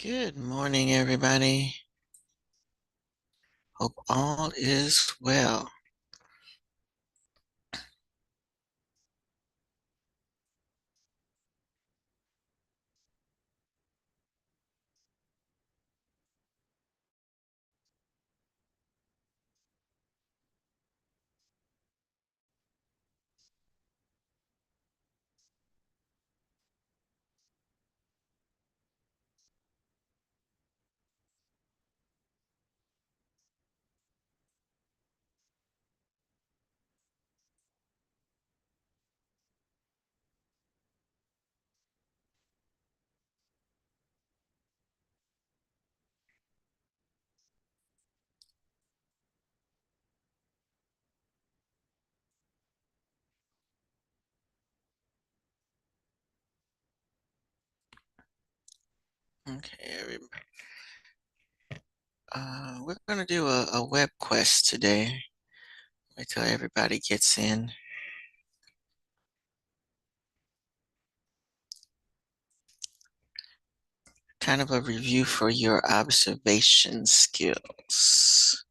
Good morning, everybody. Hope all is well. Okay, everybody. We're gonna do a web quest today. Wait till everybody gets in. Kind of a review for your observation skills.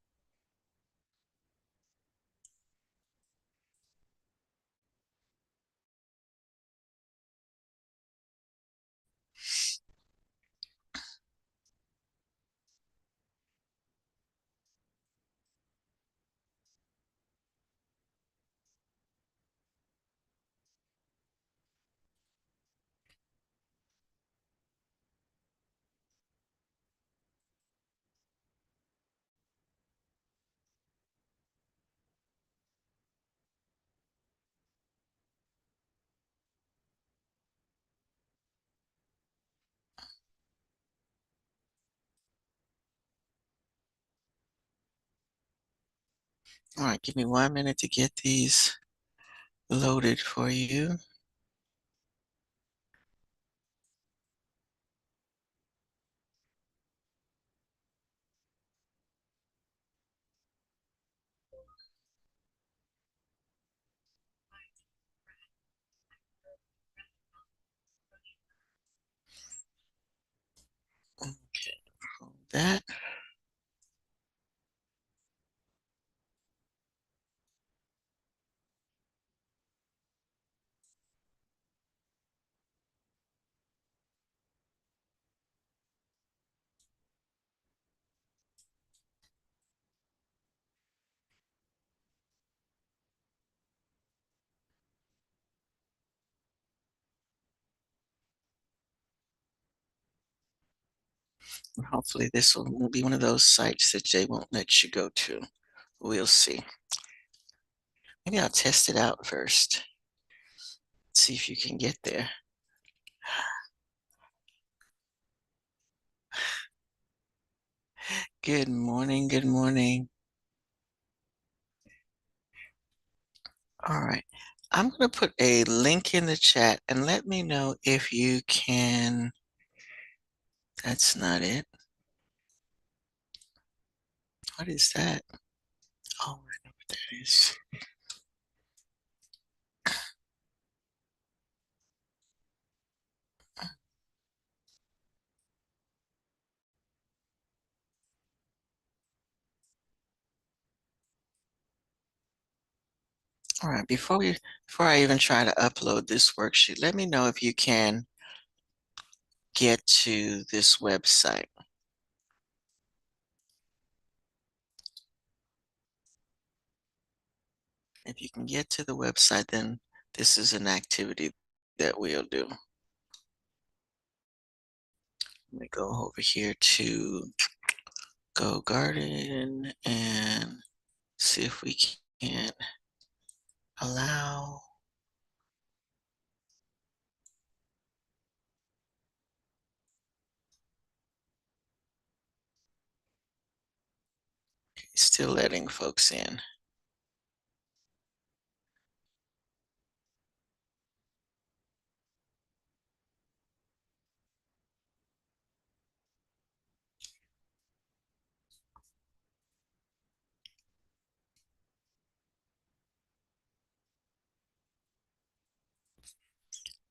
All right, give me 1 minute to get these loaded for you. Okay, hold that. Hopefully this will be one of those sites that they won't let you go to. We'll see. Maybe I'll test it out first. See if you can get there. Good morning. Good morning. All right. I'm going to put a link in the chat and let me know if you can. That's not it. What is that? Oh, I know what that is. All right. Before I even try to upload this worksheet, let me know if you can get to this website. If you can get to the website, then this is an activity that we'll do. Let me go over here to Go Garden and see if we can allow. Still letting folks in.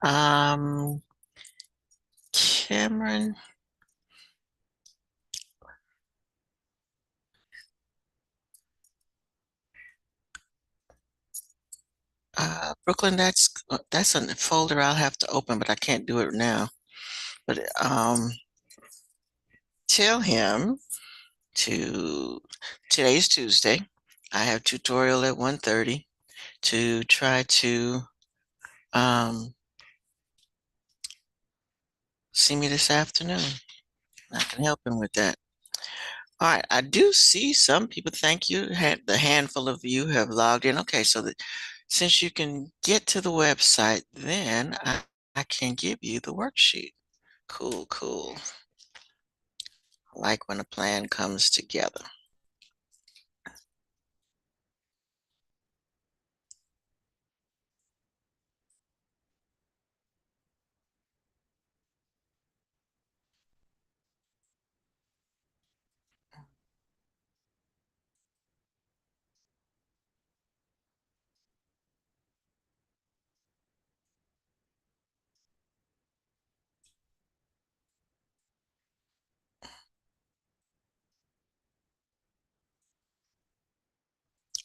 Um, Cameron, Brooklyn, that's a folder I'll have to open, but I can't do it now. But tell him to today's Tuesday. I have tutorial at 1:30 to try to um, see me this afternoon. I can help him with that. All right, I do see some people. Thank you. The handful of you have logged in. Okay, so that since you can get to the website, then I can give you the worksheet. Cool, cool. I like when a plan comes together.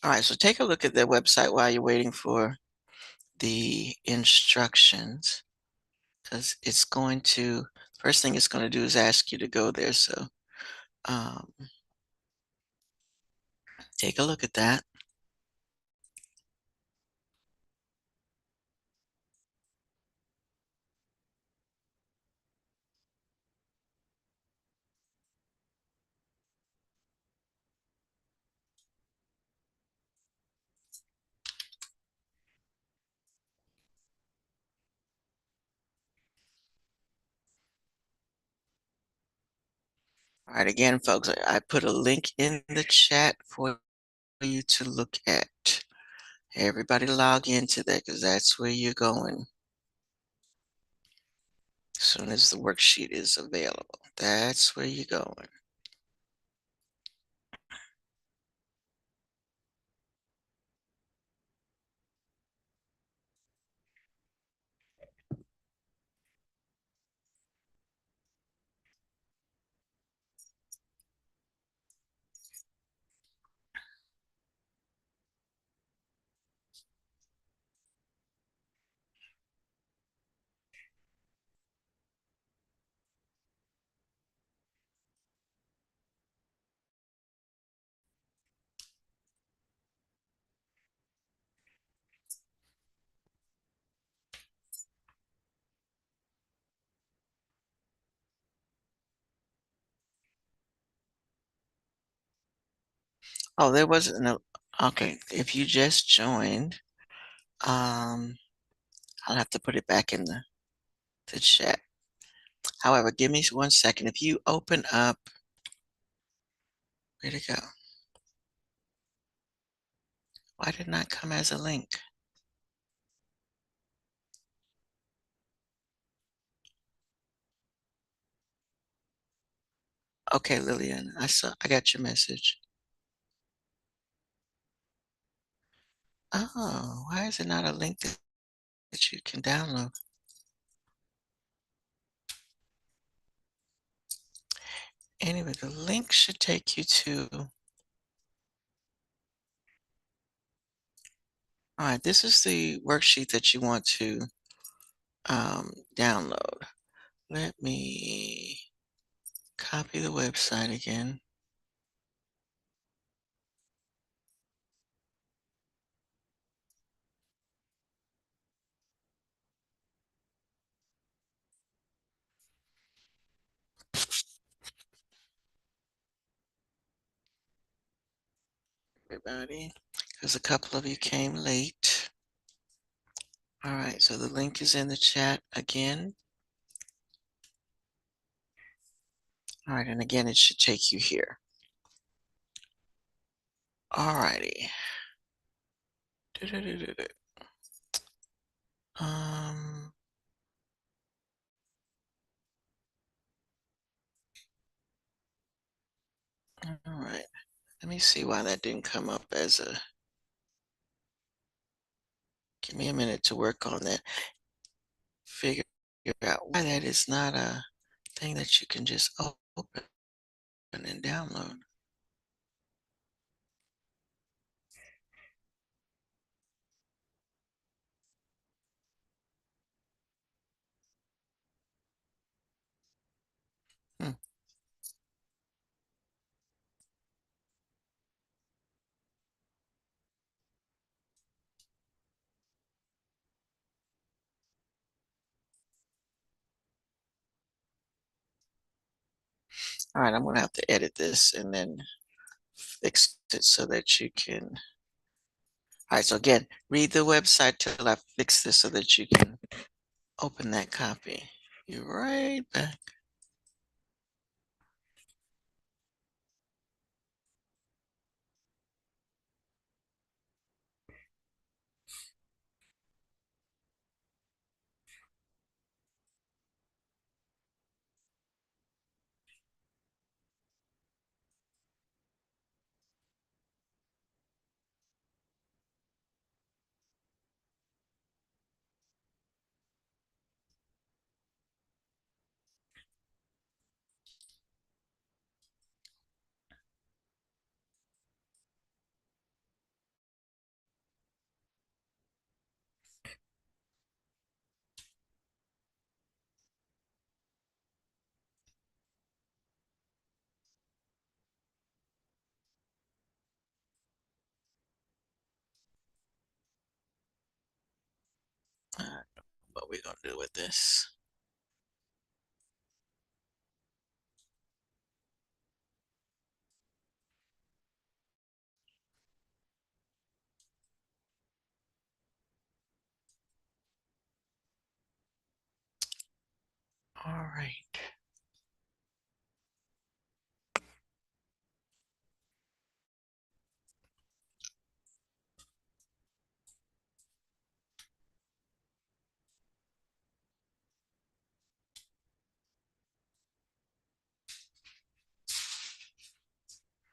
All right, so take a look at their website while you're waiting for the instructions, because it's going to, first thing it's going to do is ask you to go there. So um, take a look at that. All right, again, folks, I put a link in the chat for you to look at. Everybody log into that because that's where you're going as soon as the worksheet is available. That's where you're going. Oh, there wasn't no, okay, if you just joined, um, I'll have to put it back in the chat. However, give me 1 second. If you open up, where'd it go? Why did it not come as a link? Okay, Lillian, I got your message. Oh, why is it not a link that you can download? Anyway, the link should take you to, all right, this is the worksheet that you want to download. Let me copy the website again. Everybody, because a couple of you came late. All right, so the link is in the chat again. All right, and again, it should take you here. All righty. Um, all right. Let me see why that didn't come up as a, give me a minute to work on that. Figure out why that is not a thing that you can just open and download. All right, I'm gonna have to edit this and then fix it so that you can. All right, so again, read the website till I fix this so that you can open that copy. Be right back. All right, what we gonna do with this? All right.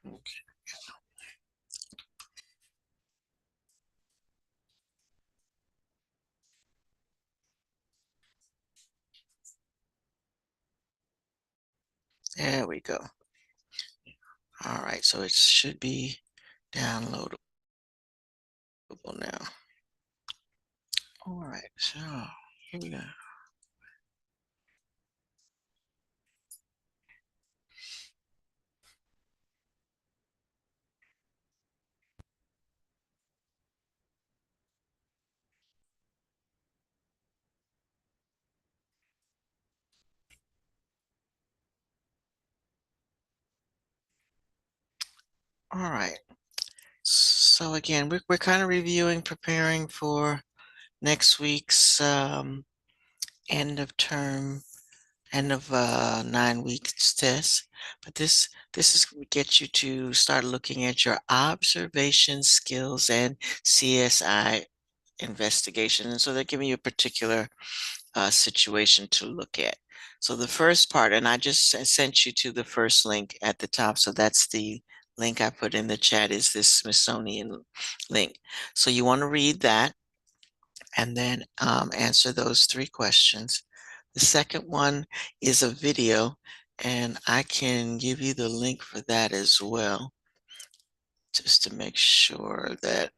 Okay. There we go. All right, so it should be downloadable now. All right, so here we go. All right. So again, we're kind of reviewing, preparing for next week's end of term, end of 9 weeks test. But this is going to get you to start looking at your observation skills and CSI investigation. And so they're giving you a particular situation to look at. So the first part, and I just sent you to the first link at the top. So that's the link I put in the chat, is this Smithsonian link. So you want to read that and then answer those 3 questions. The second one is a video, and I can give you the link for that as well, just to make sure that.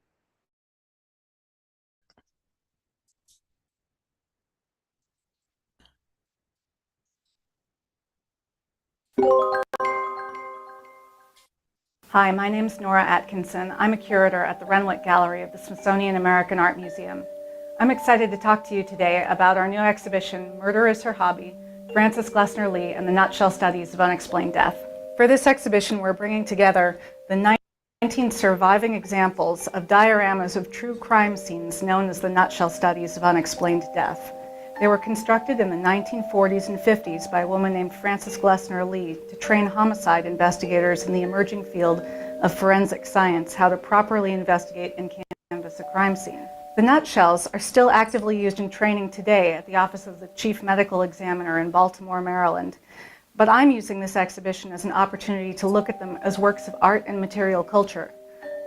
Hi, my name is Nora Atkinson. I'm a curator at the Renwick Gallery of the Smithsonian American Art Museum. I'm excited to talk to you today about our new exhibition, Murder is Her Hobby, Frances Glessner Lee and the Nutshell Studies of Unexplained Death. For this exhibition, we're bringing together the 19 surviving examples of dioramas of true crime scenes known as the Nutshell Studies of Unexplained Death. They were constructed in the 1940s and 50s by a woman named Frances Glessner Lee to train homicide investigators in the emerging field of forensic science how to properly investigate and canvass a crime scene. The nutshells are still actively used in training today at the Office of the Chief Medical Examiner in Baltimore, Maryland. But I'm using this exhibition as an opportunity to look at them as works of art and material culture.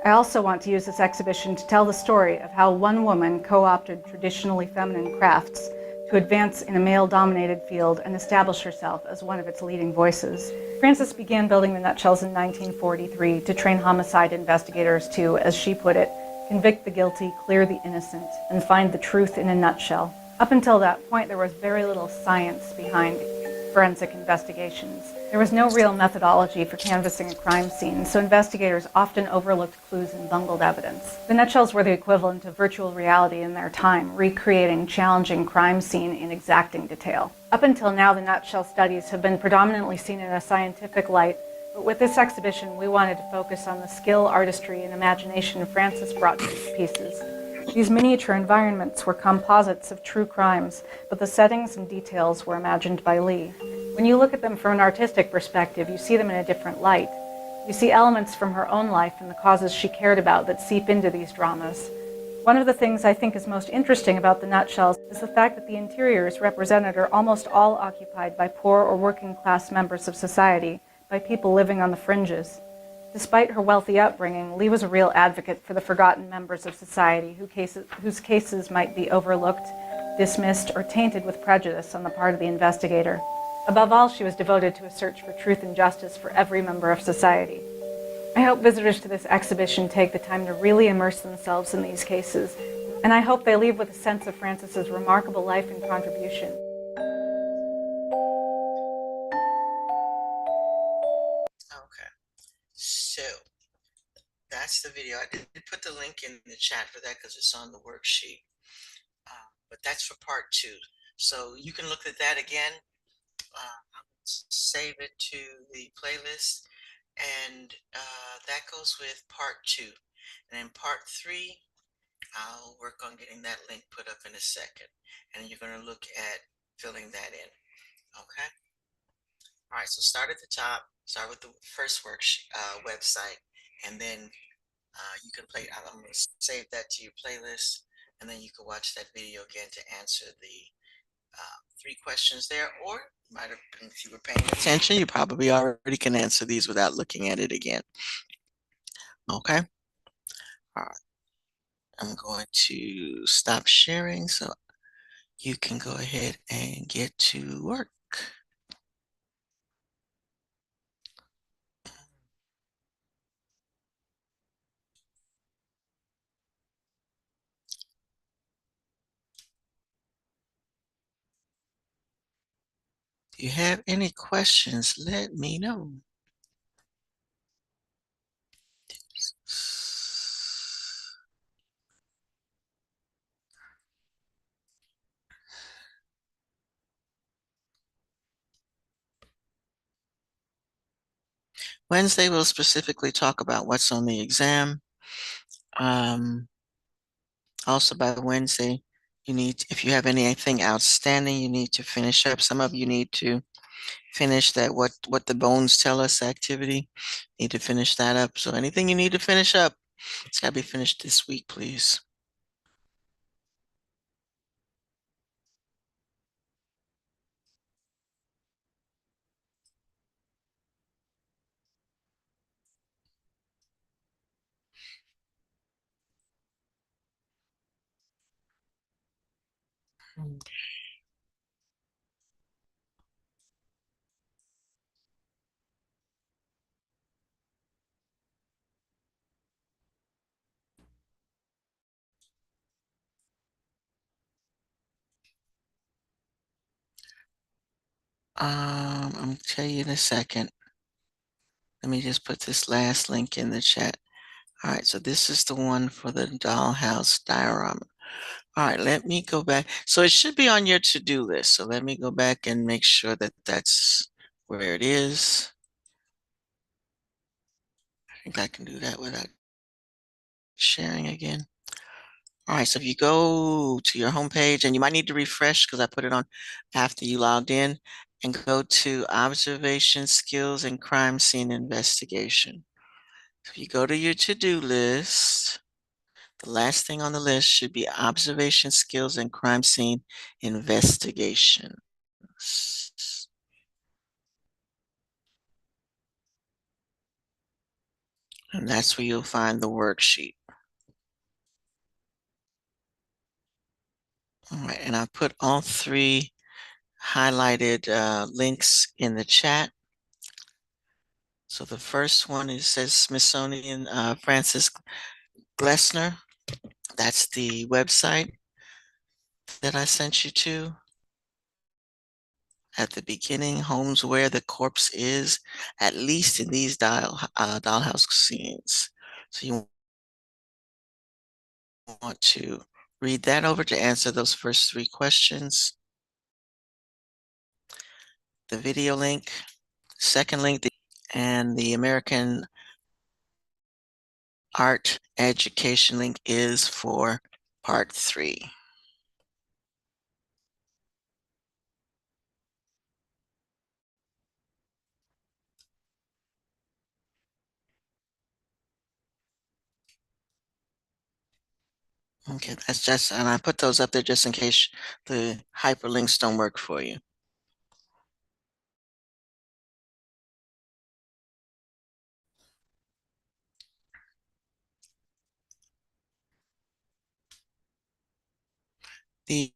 I also want to use this exhibition to tell the story of how one woman co-opted traditionally feminine crafts to advance in a male-dominated field and establish herself as one of its leading voices. Frances began building the nutshells in 1943 to train homicide investigators to, as she put it, convict the guilty, clear the innocent, and find the truth in a nutshell. Up until that point, there was very little science behind forensic investigations. There was no real methodology for canvassing a crime scene, so investigators often overlooked clues and bungled evidence. The nutshells were the equivalent of virtual reality in their time, recreating challenging crime scene in exacting detail. Up until now, the nutshell studies have been predominantly seen in a scientific light, but with this exhibition, we wanted to focus on the skill, artistry, and imagination Frances brought to these pieces. These miniature environments were composites of true crimes, but the settings and details were imagined by Lee. When you look at them from an artistic perspective, you see them in a different light. You see elements from her own life and the causes she cared about that seep into these dramas. One of the things I think is most interesting about the nutshells is the fact that the interiors represented are almost all occupied by poor or working class members of society, by people living on the fringes. Despite her wealthy upbringing, Lee was a real advocate for the forgotten members of society whose cases might be overlooked, dismissed, or tainted with prejudice on the part of the investigator. Above all, she was devoted to a search for truth and justice for every member of society. I hope visitors to this exhibition take the time to really immerse themselves in these cases, and I hope they leave with a sense of Frances's remarkable life and contribution. Okay, so that's the video. I did put the link in the chat for that because it's on the worksheet. But that's for part 2. So you can look at that again. I'll save it to the playlist, and that goes with part 2. And in part 3, I'll work on getting that link put up in a second, and you're going to look at filling that in. Okay. All right. So start at the top. Start with the first worksheet website, and then you can play. I'm going to save that to your playlist, and then you can watch that video again to answer the 3 questions there. Or might have been, if you were paying attention, you probably already can answer these without looking at it again. Okay. All right. I'm going to stop sharing so you can go ahead and get to work. If you have any questions, let me know. Wednesday, we'll specifically talk about what's on the exam. Also by Wednesday, if you have anything outstanding, you need to finish up. Some of you need to finish that what the bones tell us activity. Need to finish that up. So anything you need to finish up, it's got to be finished this week, please. I'm gonna tell you in a second. Let me just put this last link in the chat. All right, so this is the one for the dollhouse diorama. All right, let me go back. So it should be on your to-do list. So let me go back and make sure that that's where it is. I think I can do that without sharing again. All right, so if you go to your homepage, and you might need to refresh because I put it on after you logged in, and go to observation skills and crime scene investigation. If you go to your to-do list, the last thing on the list should be observation skills and crime scene investigation. And that's where you'll find the worksheet. All right, and I put all 3 highlighted links in the chat. So the first one, it says Smithsonian Frances Glessner. That's the website that I sent you to. at the beginning, homes where the corpse is, at least in these dollhouse scenes. So you want to read that over to answer those first three questions. The video link, second link, and the American Art Education link is for part 3. Okay, that's just, and I put those up there just in case the hyperlinks don't work for you. The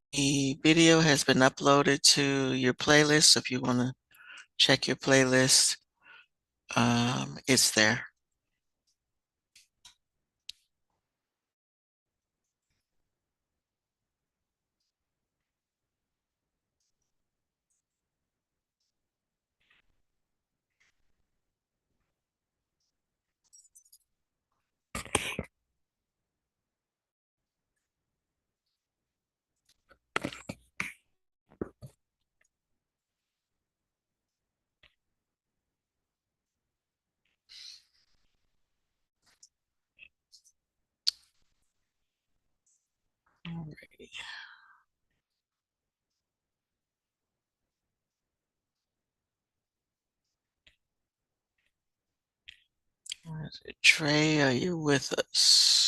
video has been uploaded to your playlist. So if you want to check your playlist, it's there. Alrighty. Trey, are you with us?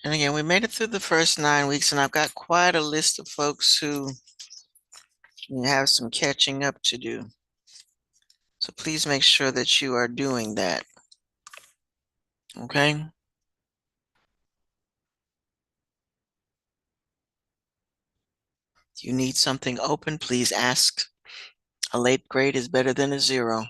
And again, we made it through the first 9 weeks, and I've got quite a list of folks who have some catching up to do. So please make sure that you are doing that. Okay? If you need something open, please ask. A late grade is better than a 0.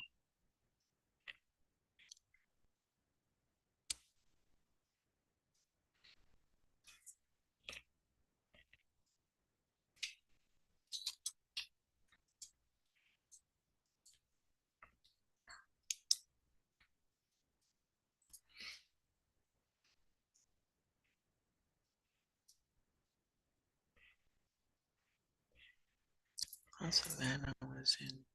Savannah was in.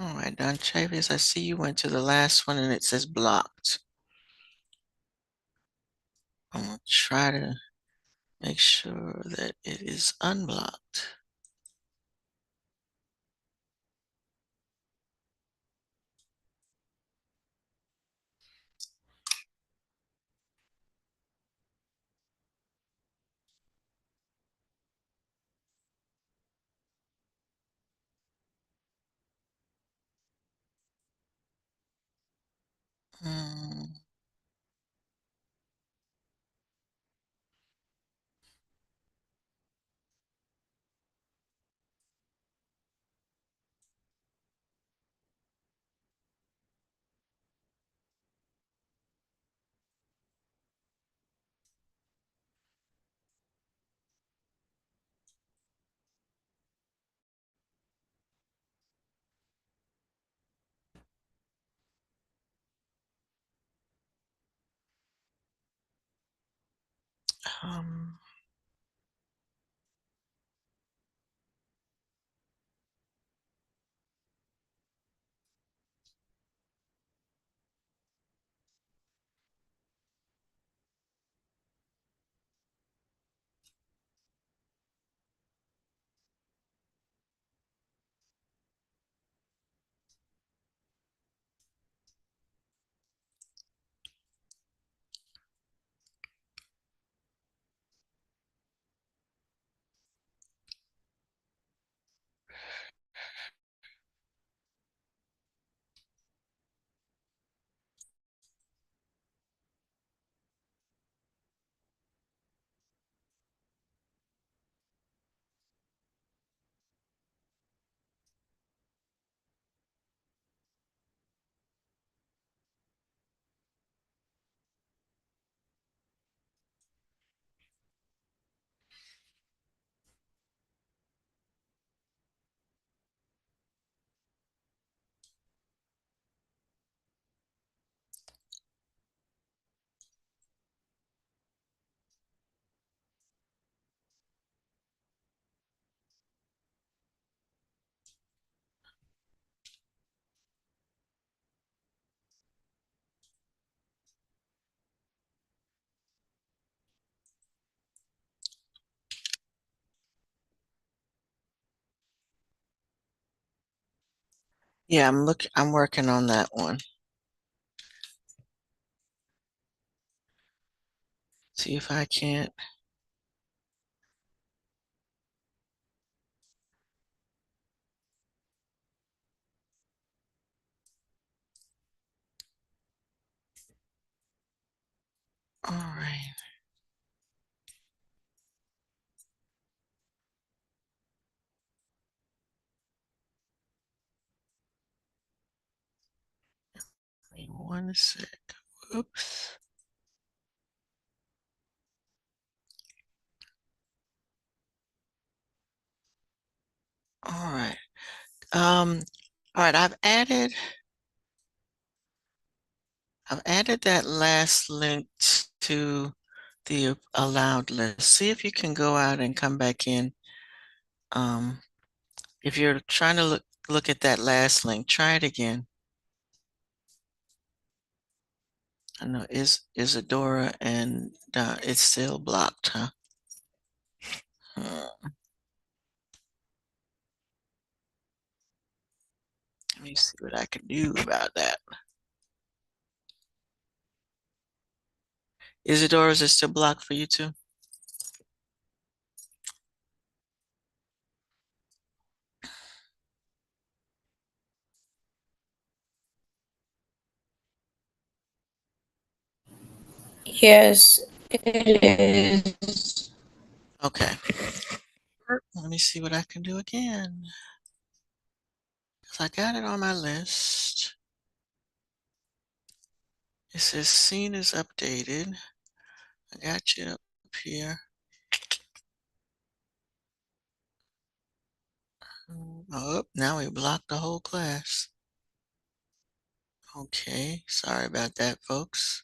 All right, Don Chavis, I see you went to the last one and it says blocked. I'm gonna try to make sure that it is unblocked. Hmm. Um, Yeah, I'm working on that one. See if I can't. All right. Wait 1 sec. Oops. All right. All right, I've added that last link to the allowed list. See if you can go out and come back in. Um, if you're trying to look at that last link, try it again. I know Isadora and it's still blocked, huh? Hmm. Let me see what I can do about that. Isadora, is it still blocked for you too? Yes, it is. Okay. Let me see what I can do again. 'Cause I got it on my list. It says scene is updated. I got you up here. Oh, now we blocked the whole class. Okay, sorry about that, folks.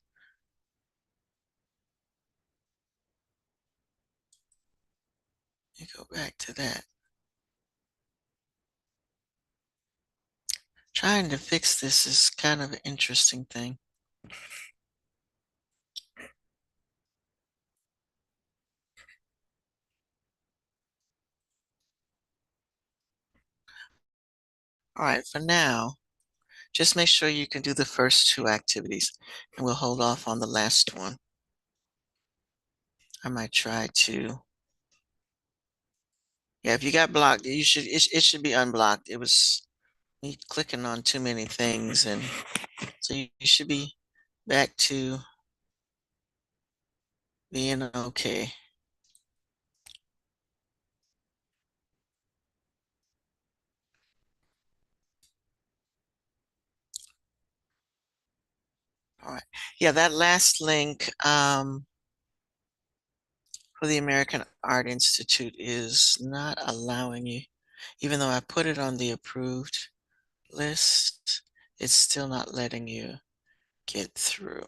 Let me go back to that. Trying to fix this is kind of an interesting thing. All right, for now, just make sure you can do the first two activities, and we'll hold off on the last one. I might try to. Yeah, if you got blocked, it should be unblocked. It was me clicking on too many things, and so you should be back to being okay. All right. Yeah, that last link for the American Art Institute is not allowing you, even though I put it on the approved list, it's still not letting you get through.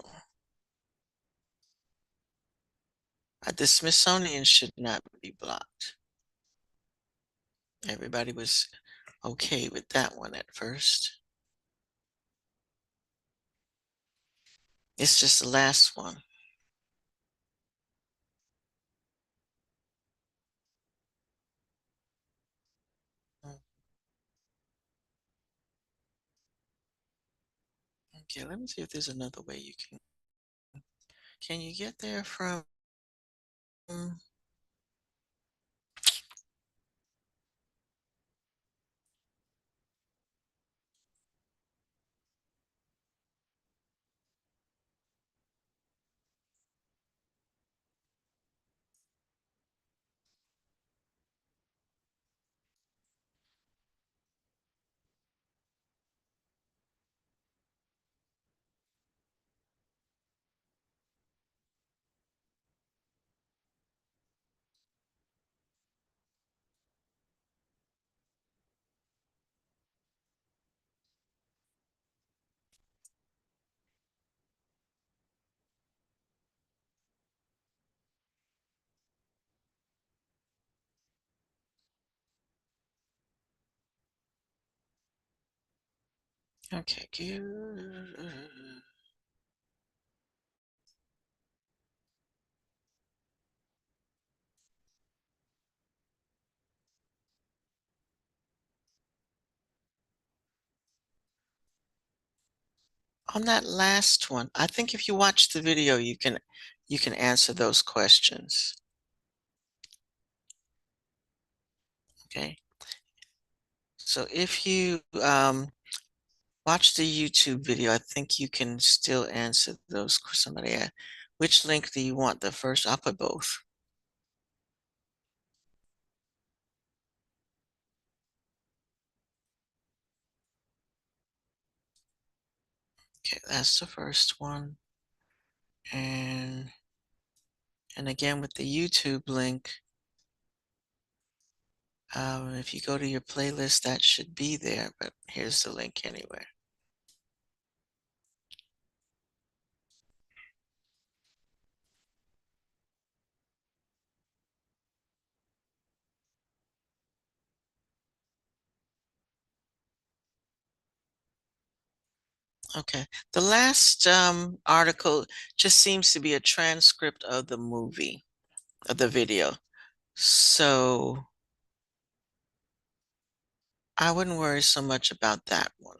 The Smithsonian should not be blocked. Everybody was okay with that one at first. It's just the last one. Mm, Okay, let me see if there's another way you can you get there from, okay, good. On that last one, I think if you watch the video, you can answer those questions. Okay. So if you watch the YouTube video, I think you can still answer those. Somebody asked, which link do you want? The first? I'll put both. Okay, that's the first one. And again with the YouTube link, if you go to your playlist, that should be there, but here's the link anyway. Okay, the last article just seems to be a transcript of the movie, of the video. So I wouldn't worry so much about that one.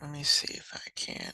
Let me see if I can.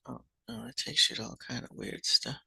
Oh, no, it takes you to all kind of weird stuff.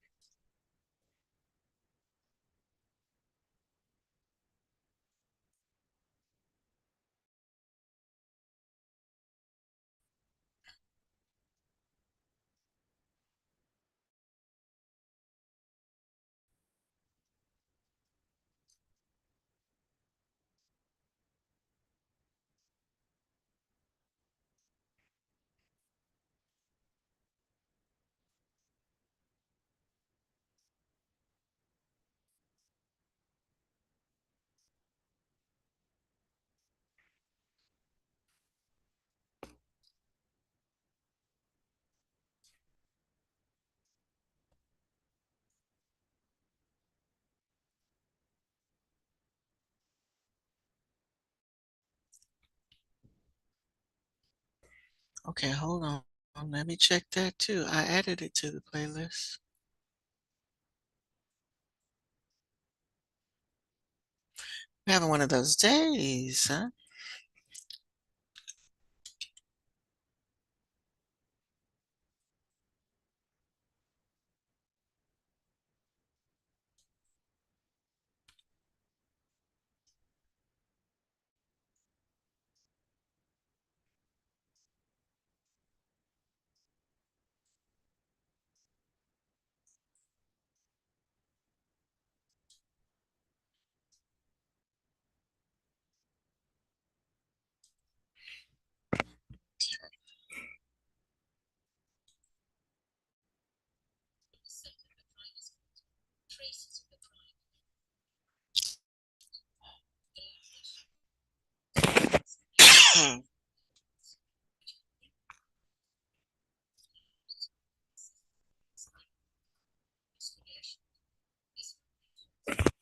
Okay, hold on. Let me check that too. I added it to the playlist. We're having one of those days, huh?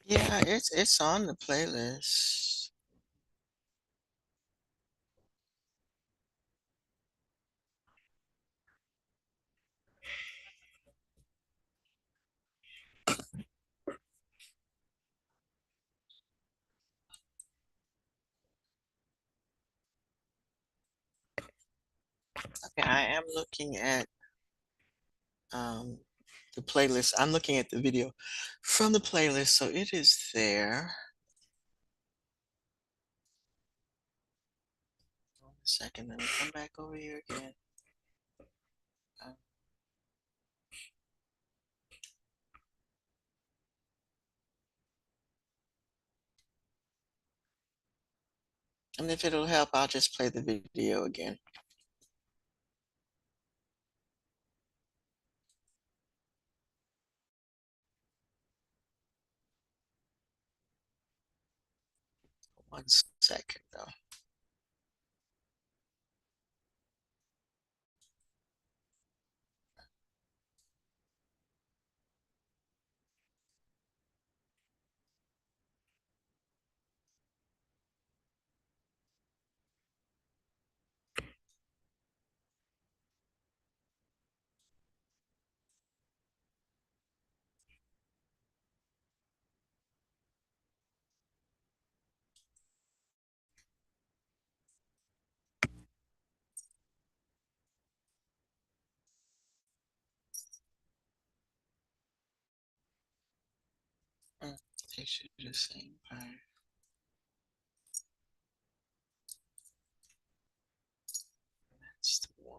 Yeah, it's on the playlist. Okay, I am looking at um the playlist. I'm looking at the video from the playlist, so it is there. Hold on a second, let me come back over here again. Uh, And if it'll help, I'll just play the video again. One second though. Takes you to the same part. That's the one.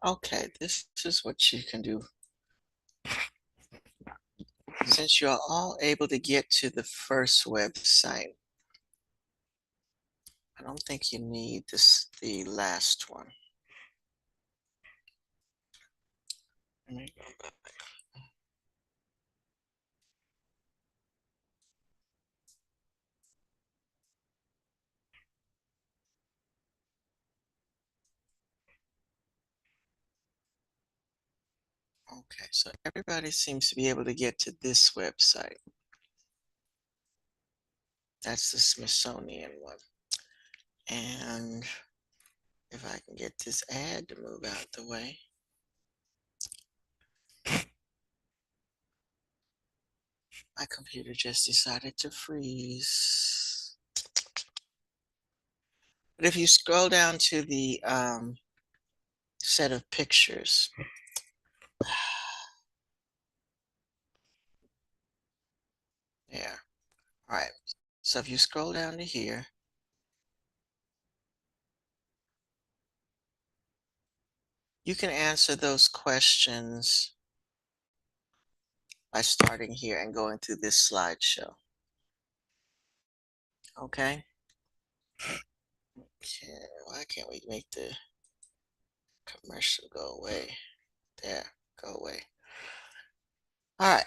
Okay, this is what you can do. Since you're all able to get to the first website, I don't think you need the last one. Let me go back. Okay, so everybody seems to be able to get to this website. That's the Smithsonian one. And if I can get this ad to move out the way. My computer just decided to freeze. But if you scroll down to the set of pictures, there. All right. So if you scroll down to here, you can answer those questions by starting here and going through this slideshow. Okay. Okay. Why can't we make the commercial go away? There, go away. All right.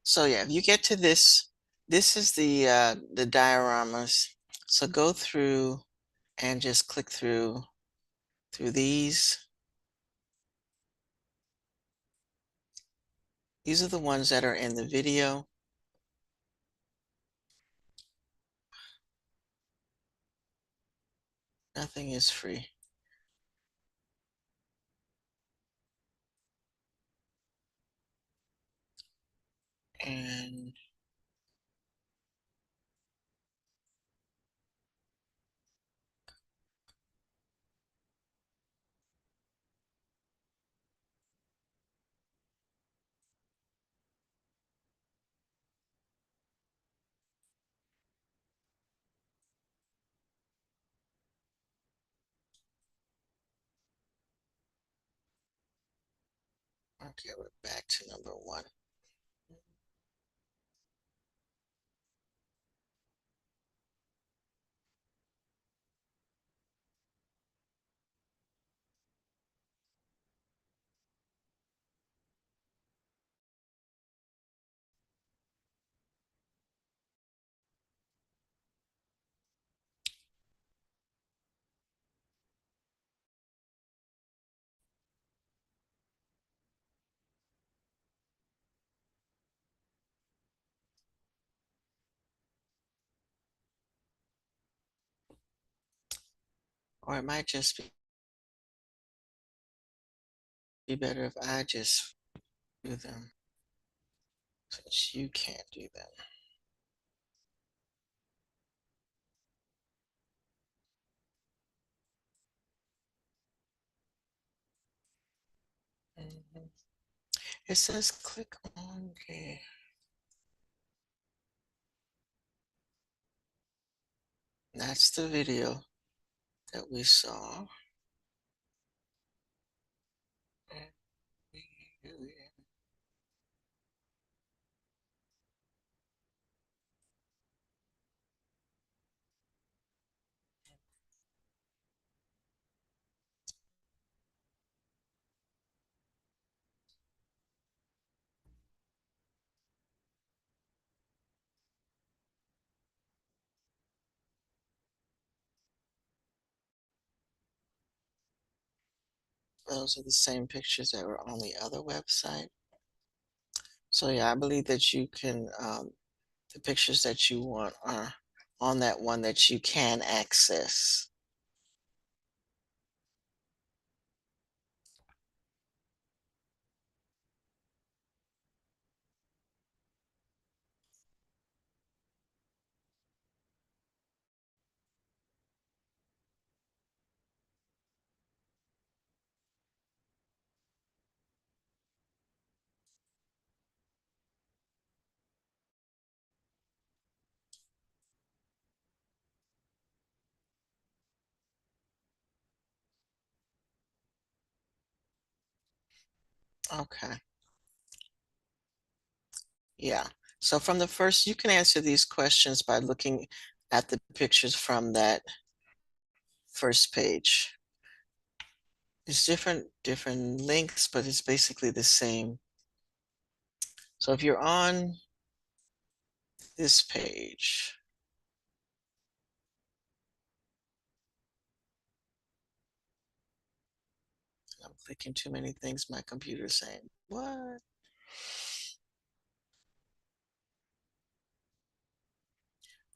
So yeah, if you get to this, this is the dioramas. So go through and just click through these. These are the ones that are in the video. Nothing is free. And okay, we're back to number one. Or it might just be better if I just do them since you can't do them. Mhm. It says click on the. That's the video that we saw. Those are the same pictures that were on the other website. So yeah, I believe that you can, the pictures that you want are on that one that you can access. Okay. Yeah. So from the first, you can answer these questions by looking at the pictures from that first page. It's different links, but it's basically the same. So if you're on this page, I'm clicking too many things, my computer's saying, what?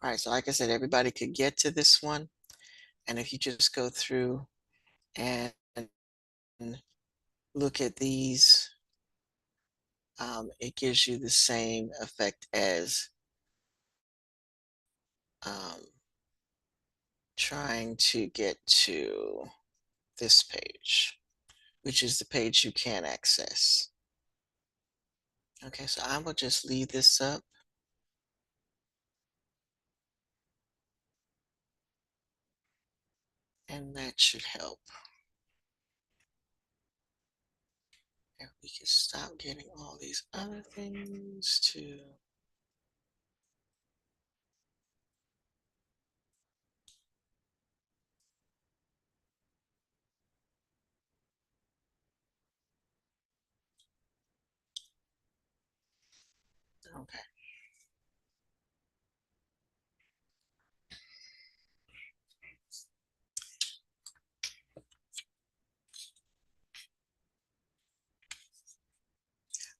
All right, so like I said, everybody could get to this one. And if you just go through and look at these, it gives you the same effect as um, trying to get to this page, which is the page you can access. Okay, so I will just leave this up. And that should help. If we can stop getting all these other things too. Okay.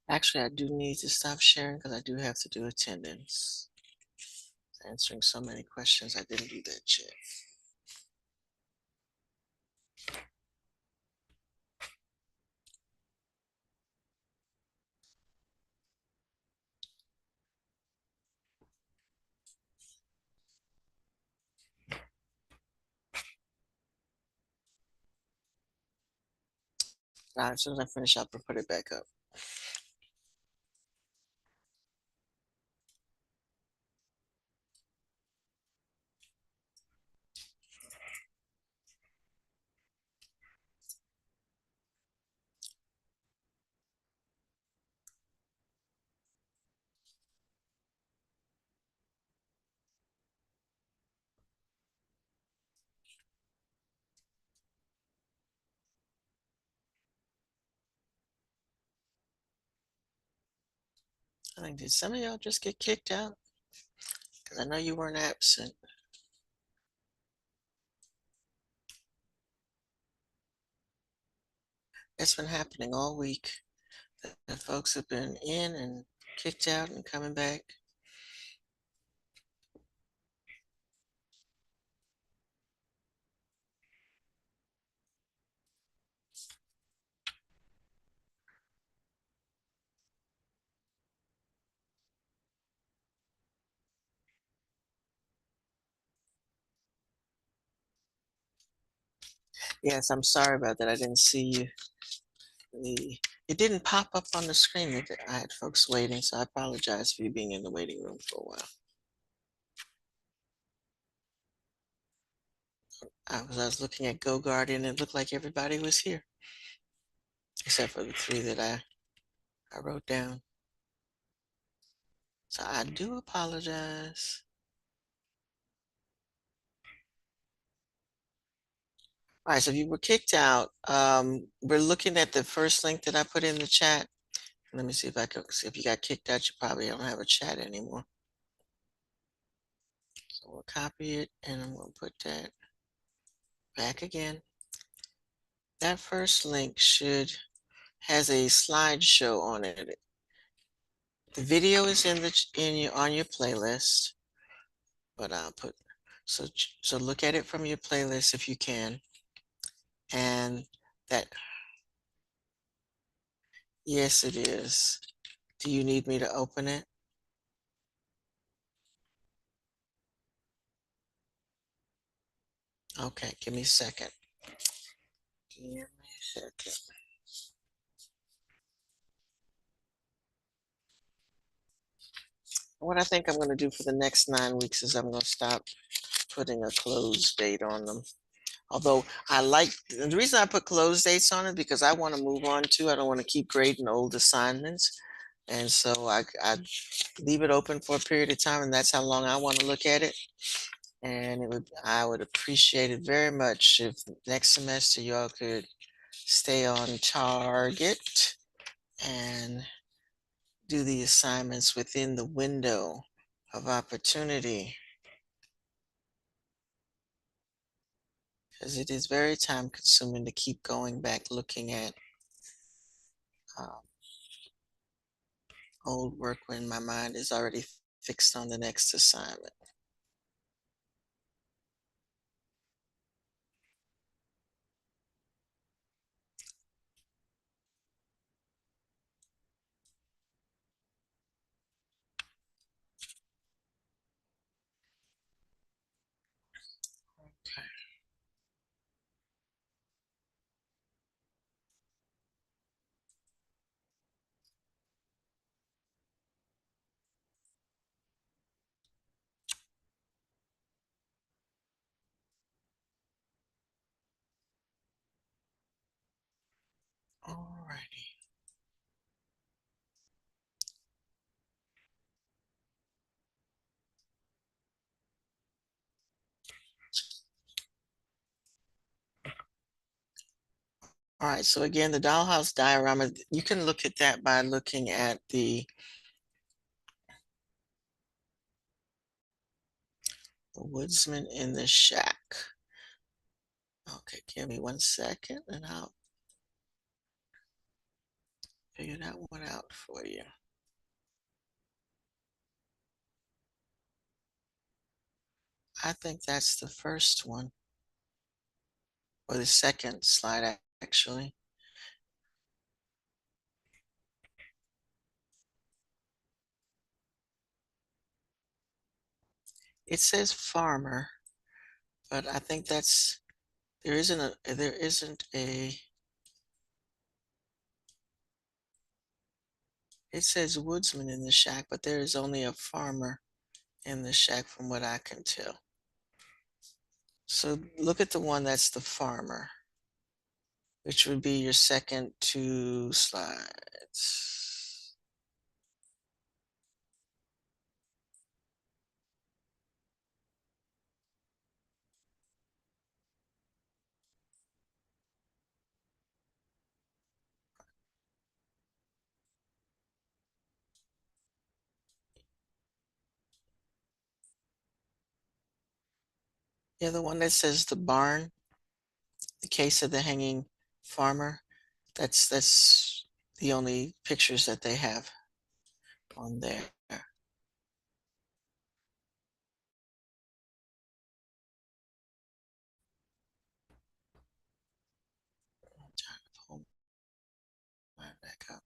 Actually, I do need to stop sharing because I do have to do attendance. Answering so many questions, I didn't do that yet. All right, as soon as I finish up, I'll put it back up. I think, did some of y'all just get kicked out? Because I know you weren't absent. It's been happening all week. The folks have been in and kicked out and coming back. Yes, I'm sorry about that. I didn't see you. It didn't pop up on the screen. I had folks waiting, so I apologize for you being in the waiting room for a while. I was looking at GoGuardian and it looked like everybody was here, except for the three that I wrote down. So I do apologize. All right, so if you were kicked out, we're looking at the first link that I put in the chat. Let me see if I can see if you got kicked out, you probably don't have a chat anymore. So we'll copy it and I'm gonna put that back again. That first link has a slideshow on it. The video is on your playlist, but I'll put so look at it from your playlist if you can. And that yes, it is. Do you need me to open it? Okay, give me a second. Give me a second. What I think I'm going to do for the next 9 weeks is I'm going to stop putting a close date on them. Although the reason I put close dates on it because I want to move on to, I don't want to keep grading old assignments. And so I leave it open for a period of time and that's how long I want to look at it. And I would appreciate it very much if next semester y'all could stay on target and do the assignments within the window of opportunity. Because it is very time consuming to keep going back looking at um, old work when my mind is already fixed on the next assignment. Okay. Alrighty. All right, so again, the dollhouse diorama, you can look at that by looking at the woodsman in the shack. Okay, give me 1 second and I'll figure that one out for you. I think that's the first one, or the second slide, actually. It says farmer, but I think there isn't a, it says woodsman in the shack, but there is only a farmer in the shack from what I can tell. So look at the one that's the farmer, which would be your second 2 slides. Yeah, the one that says the barn, the case of the hanging farmer, that's the only pictures that they have on there. I'm trying to pull mine back up.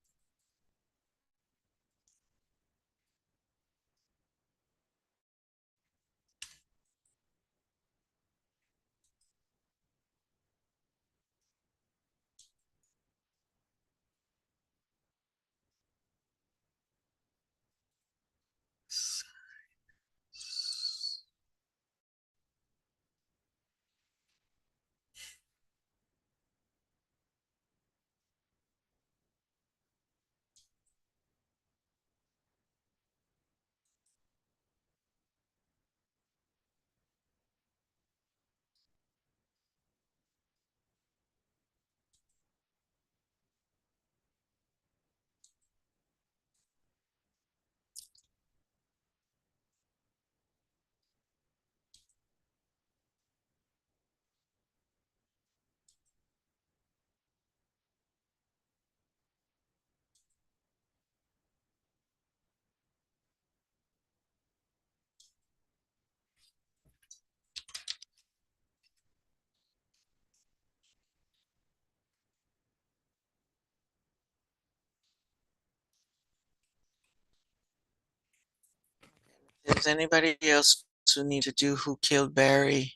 Does anybody else who need to do Who Killed Barry?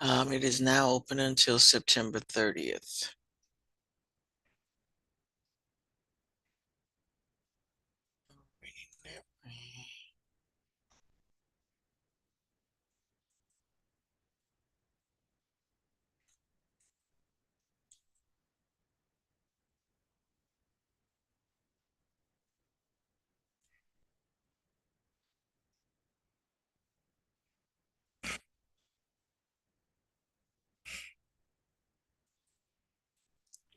It is now open until September 30th.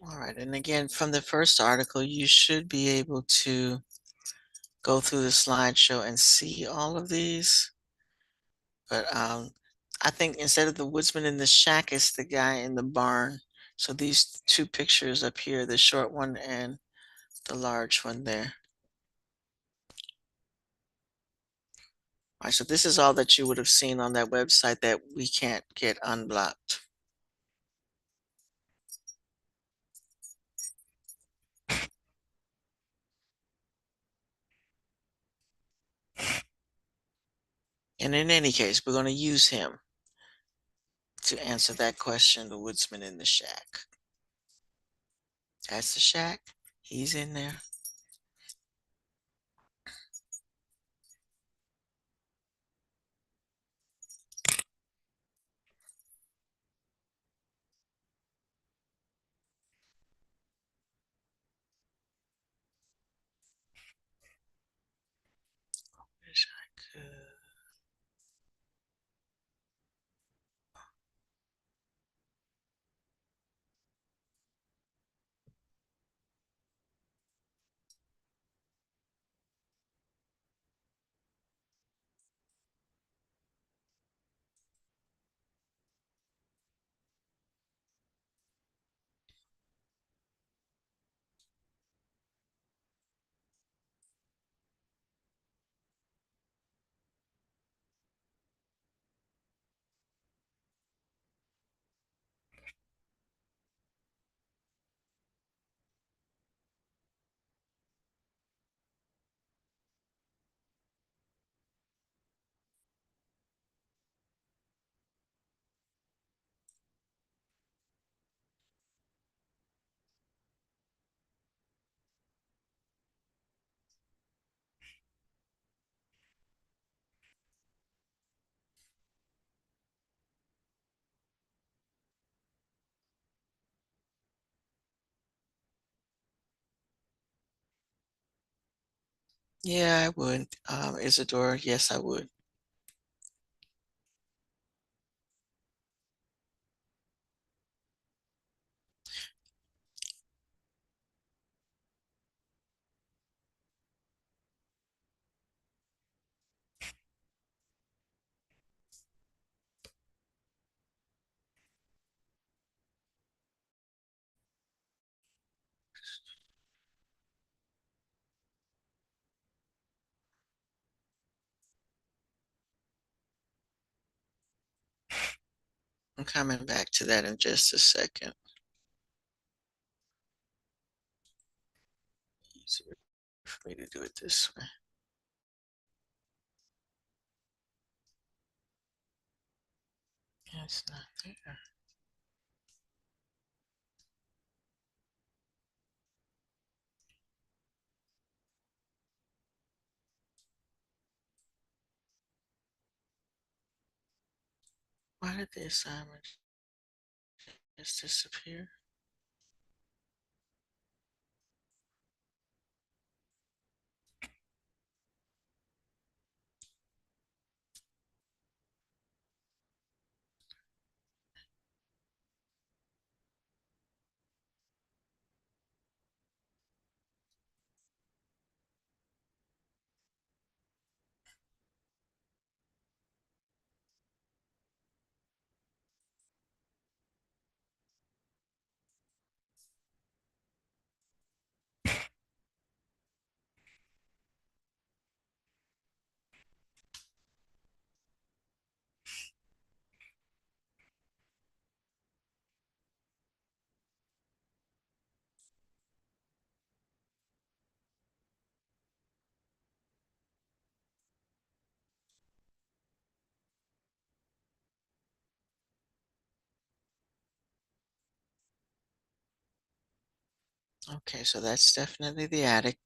All right, and again, from the first article, you should be able to go through the slideshow and see all of these. But I think instead of the woodsman in the shack, it's the guy in the barn. So these two pictures up here, the short one and the large one there. All right, so this is all that you would have seen on that website that we can't get unblocked. And in any case, we're going to use him to answer that question, the woodsman in the shack. That's the shack. He's in there. Wish I could. Yeah, I would. Isadora, yes, I would. I'm coming back to that in just a second. Easier for me to do it this way. Yeah, it's not there. Why did the assignment just disappear? Okay, so that's definitely the attic.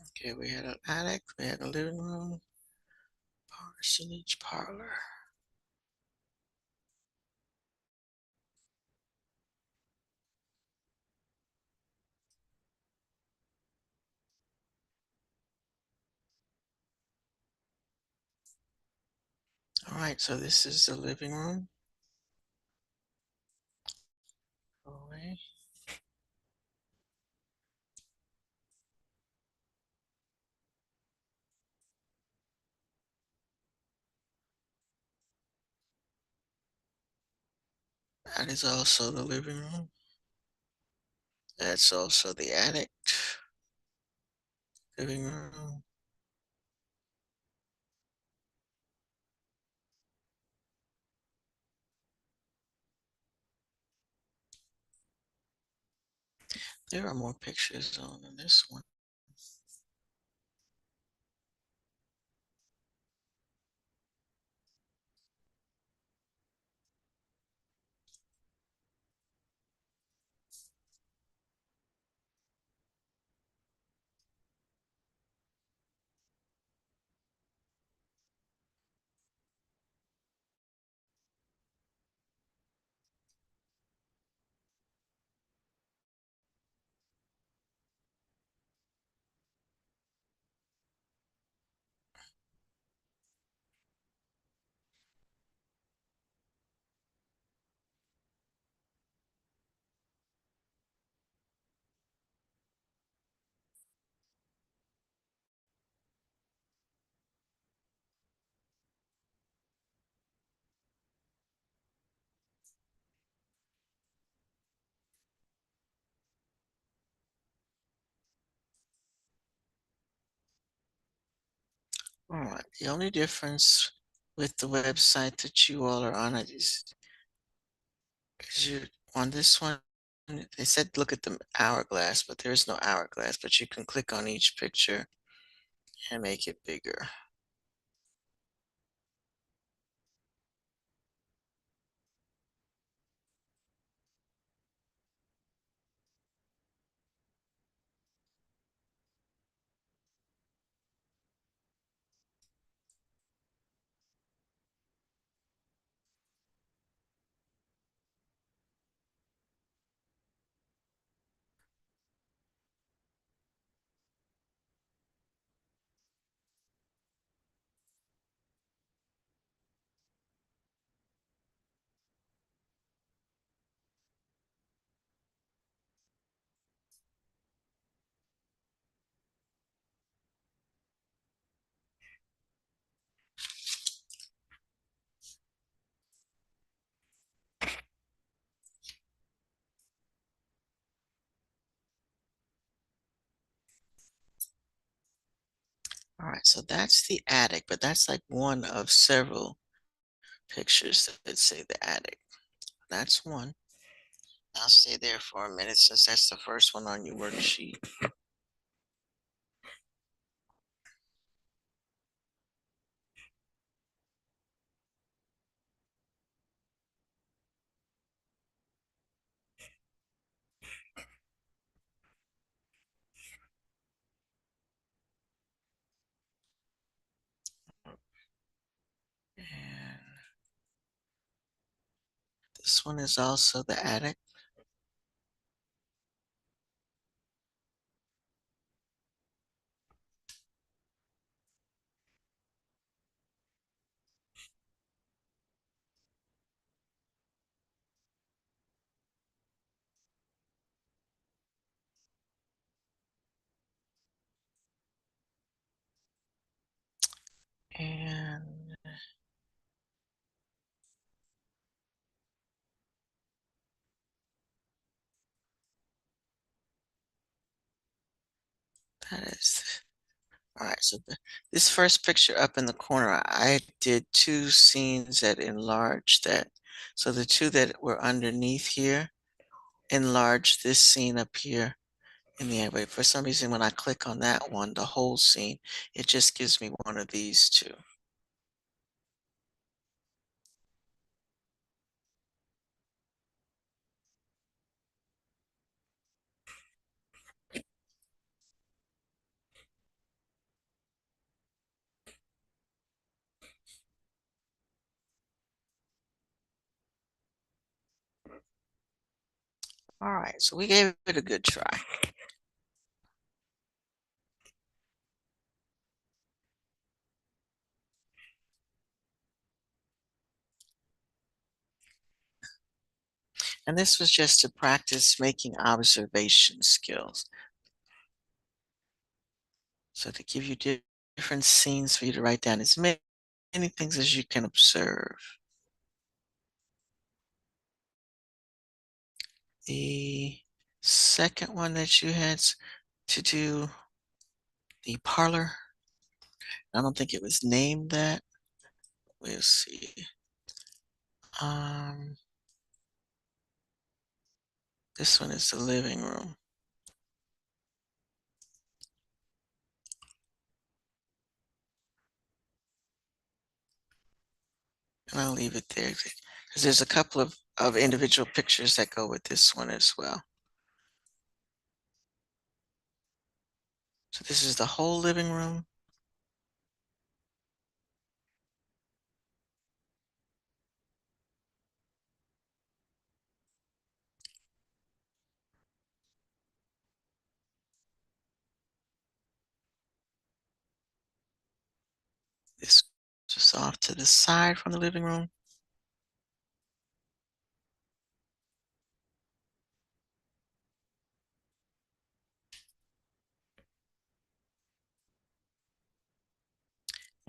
Okay, we had an attic, we had a living room, parsonage parlor. All right, so this is the living room. Away. That is also the living room. That's also the attic. Living room. There are more pictures on this one. All right, the only difference with the website that you all are on it is you on this one, they said look at the hourglass, but there is no hourglass, but you can click on each picture and make it bigger. All right, so that's the attic, but that's like one of several pictures that say the attic. That's one. I'll stay there for a minute since that's the first one on your worksheet. And this one is also the attic. And that is All right, so this first picture up in the corner, I did two scenes that enlarged that. So the two that were underneath here enlarged this scene up here in the end. But for some reason, when I click on that one, the whole scene, it just gives me one of these two. All right, so we gave it a good try. And this was just to practice making observation skills. So to give you different scenes for you to write down as many things as you can observe. The second one that you had to do, the parlor, I don't think it was named that. We'll see. Um, this one is the living room. And I'll leave it there because there's a couple of individual pictures that go with this one as well. So this is the whole living room. This is off to the side from the living room.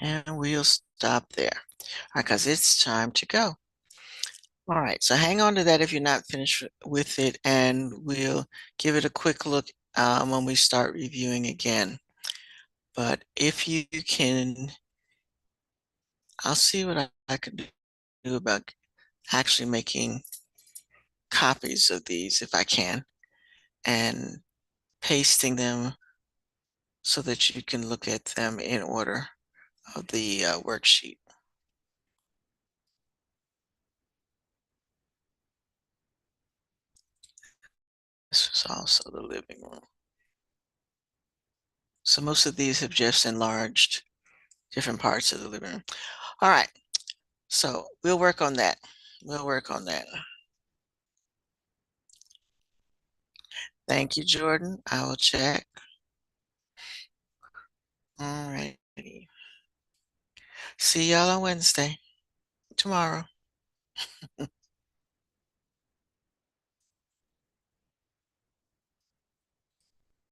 And we'll stop there. All right, because it's time to go. All right, so hang on to that if you're not finished with it, and we'll give it a quick look when we start reviewing again. But if you can, I'll see what I can do about actually making copies of these if I can, and pasting them so that you can look at them in order of the worksheet. This is also the living room. So most of these have just enlarged different parts of the living room. All right, so we'll work on that. We'll work on that. Thank you, Jordan. I will check. All righty. See y'all on Wednesday, tomorrow.